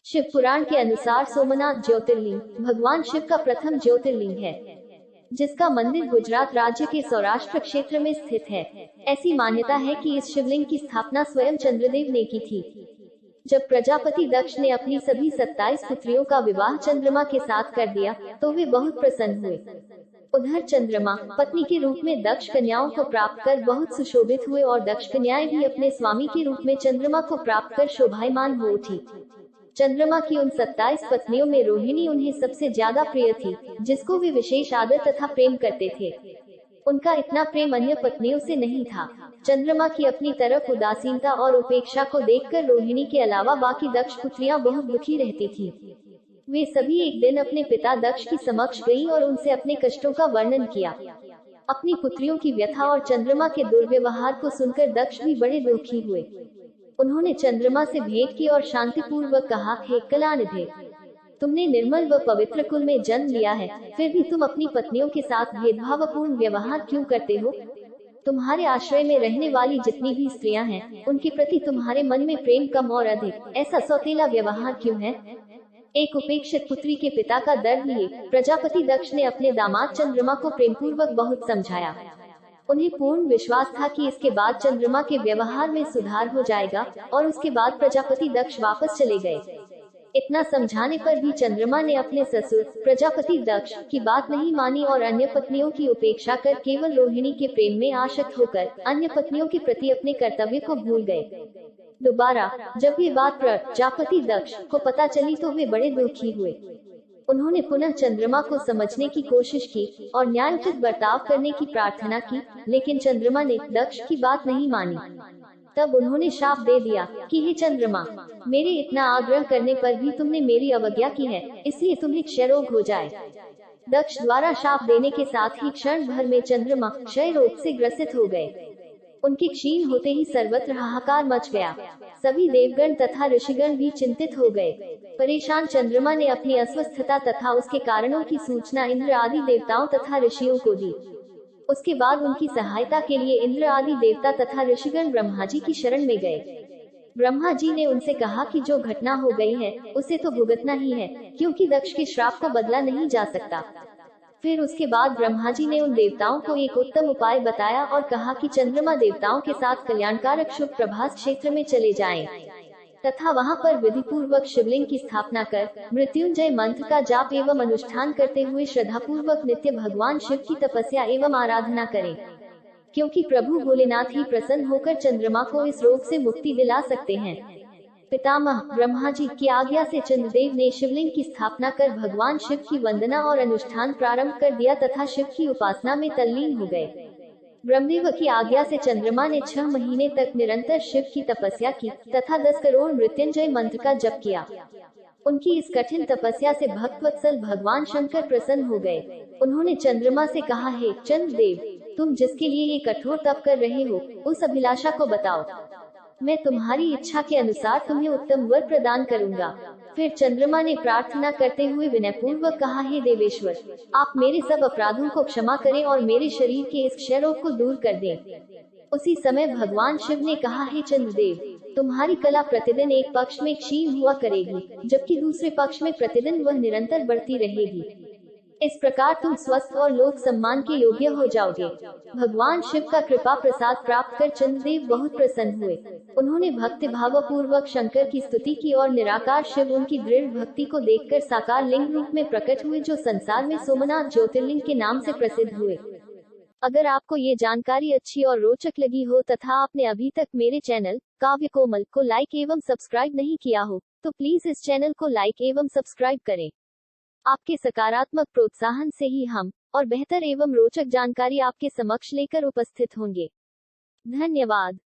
शिव पुराण के अनुसार सोमनाथ ज्योतिर्लिंग भगवान शिव का प्रथम ज्योतिर्लिंग है, जिसका मंदिर गुजरात राज्य के सौराष्ट्र क्षेत्र में स्थित है। ऐसी मान्यता है कि इस शिवलिंग की स्थापना स्वयं चंद्रदेव ने की थी। जब प्रजापति दक्ष ने अपनी सभी 27 पुत्रियों का विवाह चंद्रमा के साथ कर दिया, तो वे बहुत प्रसन्न हुए। उधर चंद्रमा पत्नी के रूप में दक्ष कन्याओं को प्राप्त कर बहुत सुशोभित हुए और दक्ष कन्याएं भी अपने स्वामी के रूप में चंद्रमा को प्राप्त कर शोभायमान हो उठी। चंद्रमा की उन 27 पत्नियों में रोहिणी उन्हें सबसे ज्यादा प्रिय थी, जिसको वे विशेष आदर तथा प्रेम करते थे। उनका इतना प्रेम अन्य पत्नियों से नहीं था। चंद्रमा की अपनी तरफ उदासीनता और उपेक्षा को देखकर रोहिणी के अलावा बाकी दक्ष पुत्रियां बहुत दुखी रहती थी। वे सभी एक दिन अपने पिता दक्ष की समक्ष गईं और उनसे अपने कष्टों का वर्णन किया। अपनी पुत्रियों की व्यथा और चंद्रमा के दुर्व्यवहार को सुनकर दक्ष भी बड़े दुखी हुए। उन्होंने चंद्रमा से भेंट की और शांतिपूर्वक कहा, हे कलानिधे, तुमने निर्मल व पवित्र कुल में जन्म लिया है, फिर भी तुम अपनी पत्नियों के साथ भेदभावपूर्ण व्यवहार क्यों करते हो? तुम्हारे आश्रय में रहने वाली जितनी भी स्त्रियां हैं, उनके प्रति तुम्हारे मन में प्रेम कम और अधिक, ऐसा सौतेला व्यवहार क्यों है? एक उपेक्षित पुत्री के पिता का दर्द लिए प्रजापति दक्ष ने अपने दामाद चंद्रमा को प्रेमपूर्वक बहुत समझाया। उन्हें पूर्ण विश्वास था कि इसके बाद चंद्रमा के व्यवहार में सुधार हो जाएगा, और उसके बाद प्रजापति दक्ष वापस चले गए। इतना समझाने पर भी चंद्रमा ने अपने ससुर प्रजापति दक्ष की बात नहीं मानी और अन्य पत्नियों की उपेक्षा कर केवल रोहिणी के प्रेम में आसक्त होकर अन्य पत्नियों के प्रति अपने कर्तव्य को भूल गए। दोबारा जब ये बात प्रजापति दक्ष को पता चली तो वे बड़े दुखी हुए। उन्होंने पुनः चंद्रमा को समझने की कोशिश की और न्यायोचित बर्ताव करने की प्रार्थना की, लेकिन चंद्रमा ने दक्ष की बात नहीं मानी। तब उन्होंने शाप दे दिया कि हे चंद्रमा, मेरे इतना आग्रह करने पर भी तुमने मेरी अवज्ञा की है, इसलिए तुम्हें क्षय रोग हो जाए। दक्ष द्वारा शाप देने के साथ ही क्षण भर में चंद्रमा क्षय रोग से ग्रसित हो गए। उनके क्षीण होते ही सर्वत्र हाहाकार मच गया। सभी देवगण तथा ऋषिगण भी चिंतित हो गए। परेशान चंद्रमा ने अपनी अस्वस्थता तथा उसके कारणों की सूचना इंद्र आदि देवताओं तथा ऋषियों को दी। उसके बाद उनकी सहायता के लिए इंद्र आदि देवता तथा ऋषिगण ब्रह्मा जी की शरण में गए। ब्रह्मा जी ने उनसे कहा कि जो घटना हो गई है उसे तो भुगतना ही है, क्योंकि दक्ष के श्राप को बदला नहीं जा सकता। फिर उसके बाद ब्रह्मा जी ने उन देवताओं को एक उत्तम उपाय बताया और कहा कि चंद्रमा देवताओं के साथ कल्याणकारक शुभ प्रभास क्षेत्र में चले जाएं, तथा वहां पर विधि पूर्वक शिवलिंग की स्थापना कर मृत्युंजय मंत्र का जाप एवं अनुष्ठान करते हुए श्रद्धापूर्वक नित्य भगवान शिव की तपस्या एवं आराधना करें, क्योंकि प्रभु भोलेनाथ ही प्रसन्न होकर चंद्रमा को इस रोग से मुक्ति दिला सकते हैं। पितामह ब्रह्मा जी की आज्ञा से चंद्रदेव ने शिवलिंग की स्थापना कर भगवान शिव की वंदना और अनुष्ठान प्रारंभ कर दिया तथा शिव की उपासना में तल्लीन हो गए। ब्रह्मदेव की आज्ञा से चंद्रमा ने 6 महीने तक निरंतर शिव की तपस्या की तथा 10 करोड़ मृत्युंजय मंत्र का जप किया। उनकी इस कठिन तपस्या से भक्तवत्सल भगवान शंकर प्रसन्न हो गए। उन्होंने चंद्रमा से कहा, हे चंद्रदेव, तुम जिसके लिए ये कठोर तप कर रहे हो, उस अभिलाषा को बताओ। मैं तुम्हारी इच्छा के अनुसार तुम्हें उत्तम वर प्रदान करूंगा। फिर चंद्रमा ने प्रार्थना करते हुए विनयपूर्वक कहा, हे देवेश्वर, आप मेरे सब अपराधों को क्षमा करें और मेरे शरीर के इस क्षय रोग को दूर कर दें। उसी समय भगवान शिव ने कहा, हे चंद्रदेव, तुम्हारी कला प्रतिदिन एक पक्ष में क्षीण हुआ करेगी, जबकि दूसरे पक्ष में प्रतिदिन वह निरंतर बढ़ती रहेगी। इस प्रकार तुम स्वस्थ और लोक सम्मान के योग्य हो जाओगे। भगवान शिव का कृपा प्रसाद प्राप्त कर चंद्रदेव बहुत प्रसन्न हुए। उन्होंने भक्ति भाव पूर्वक शंकर की स्तुति की और निराकार शिव उनकी दृढ़ भक्ति को देखकर साकार लिंग रूप में प्रकट हुए, जो संसार में सोमनाथ ज्योतिर्लिंग के नाम से प्रसिद्ध हुए। अगर आपको ये जानकारी अच्छी और रोचक लगी हो तथा आपने अभी तक मेरे चैनल काव्य कोमल को लाइक एवं सब्सक्राइब नहीं किया हो, तो प्लीज इस चैनल को लाइक एवं सब्सक्राइब करें। आपके सकारात्मक प्रोत्साहन से ही हम और बेहतर एवं रोचक जानकारी आपके समक्ष लेकर उपस्थित होंगे। धन्यवाद।